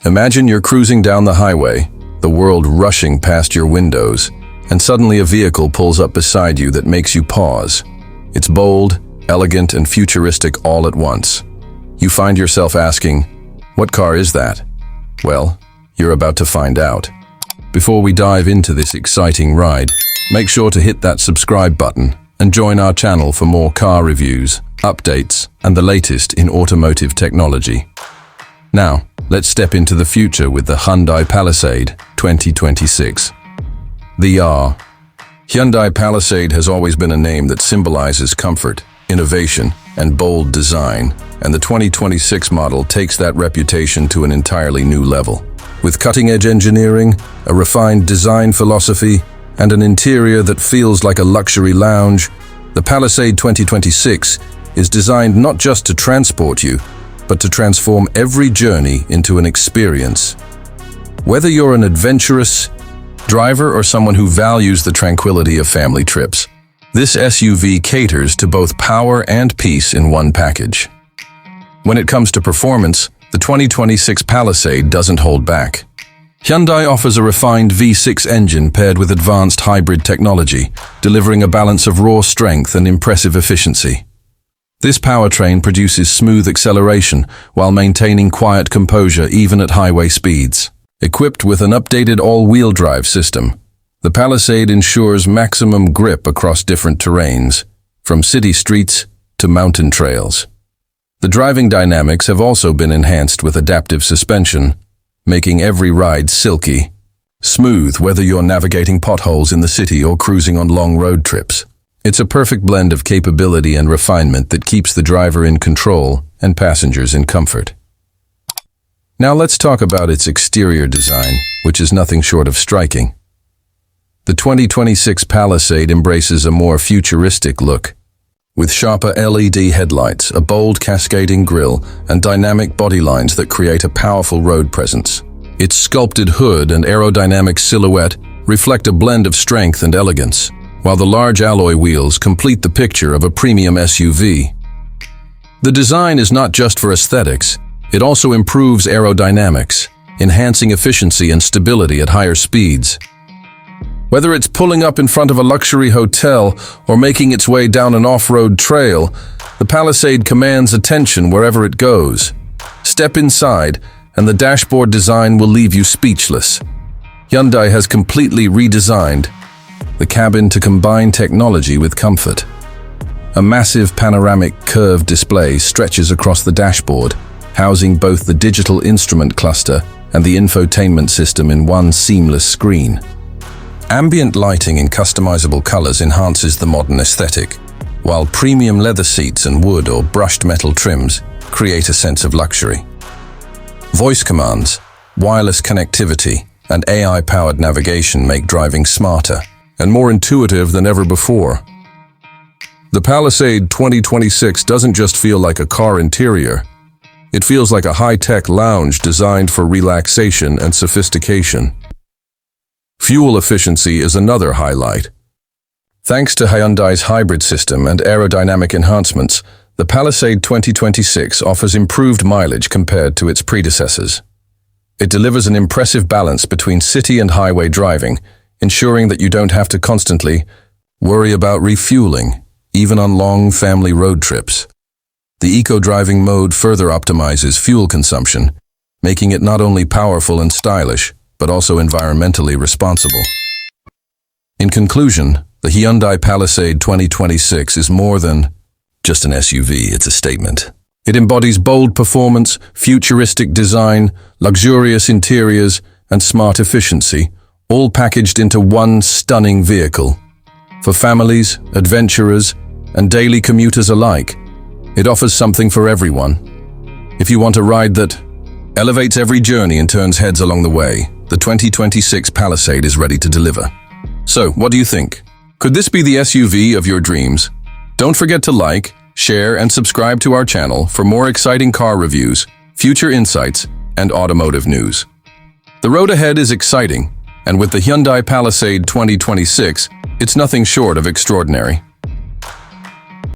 Imagine you're cruising down the highway, the world rushing past your windows, and suddenly a vehicle pulls up beside you that makes you pause. It's bold, elegant, and futuristic all at once. You find yourself asking, "What car is that?" Well, you're about to find out. Before we dive into this exciting ride, make sure to hit that subscribe button and join our channel for more car reviews, updates, and the latest in automotive technology. Now, let's step into the future with the Hyundai Palisade 2026. The Hyundai Palisade has always been a name that symbolizes comfort, innovation, and bold design, and the 2026 model takes that reputation to an entirely new level. With cutting-edge engineering, a refined design philosophy, and an interior that feels like a luxury lounge, the Palisade 2026 is designed not just to transport you, but to transform every journey into an experience. Whether you're an adventurous driver or someone who values the tranquility of family trips, this SUV caters to both power and peace in one package. When it comes to performance, the 2026 Palisade doesn't hold back. Hyundai offers a refined V6 engine paired with advanced hybrid technology, delivering a balance of raw strength and impressive efficiency. This powertrain produces smooth acceleration while maintaining quiet composure even at highway speeds. Equipped with an updated all-wheel drive system, the Palisade ensures maximum grip across different terrains, from city streets to mountain trails. The driving dynamics have also been enhanced with adaptive suspension, making every ride silky smooth whether you're navigating potholes in the city or cruising on long road trips. It's a perfect blend of capability and refinement that keeps the driver in control and passengers in comfort. Now let's talk about its exterior design, which is nothing short of striking. The 2026 Palisade embraces a more futuristic look, with sharper LED headlights, a bold cascading grille, and dynamic body lines that create a powerful road presence. Its sculpted hood and aerodynamic silhouette reflect a blend of strength and elegance, while the large alloy wheels complete the picture of a premium SUV. The design is not just for aesthetics, it also improves aerodynamics, enhancing efficiency and stability at higher speeds. Whether it's pulling up in front of a luxury hotel or making its way down an off-road trail, the Palisade commands attention wherever it goes. Step inside, and the dashboard design will leave you speechless. Hyundai has completely redesigned the cabin to combine technology with comfort. A massive panoramic curved display stretches across the dashboard, housing both the digital instrument cluster and the infotainment system in one seamless screen. Ambient lighting in customizable colors enhances the modern aesthetic, while premium leather seats and wood or brushed metal trims create a sense of luxury. Voice commands, wireless connectivity, and AI-powered navigation make driving smarter and more intuitive than ever before. The Palisade 2026 doesn't just feel like a car interior. It feels like a high-tech lounge designed for relaxation and sophistication. Fuel efficiency is another highlight. Thanks to Hyundai's hybrid system and aerodynamic enhancements, the Palisade 2026 offers improved mileage compared to its predecessors. It delivers an impressive balance between city and highway driving, ensuring that you don't have to constantly worry about refueling, even on long family road trips. The eco-driving mode further optimizes fuel consumption, making it not only powerful and stylish, but also environmentally responsible. In conclusion, the Hyundai Palisade 2026 is more than just an SUV, it's a statement. It embodies bold performance, futuristic design, luxurious interiors, and smart efficiency, all packaged into one stunning vehicle. For families, adventurers, and daily commuters alike, it offers something for everyone. If you want a ride that elevates every journey and turns heads along the way, the 2026 Palisade is ready to deliver. So, what do you think? Could this be the SUV of your dreams? Don't forget to like, share, and subscribe to our channel for more exciting car reviews, future insights, and automotive news. The road ahead is exciting, and with the Hyundai Palisade 2026, it's nothing short of extraordinary.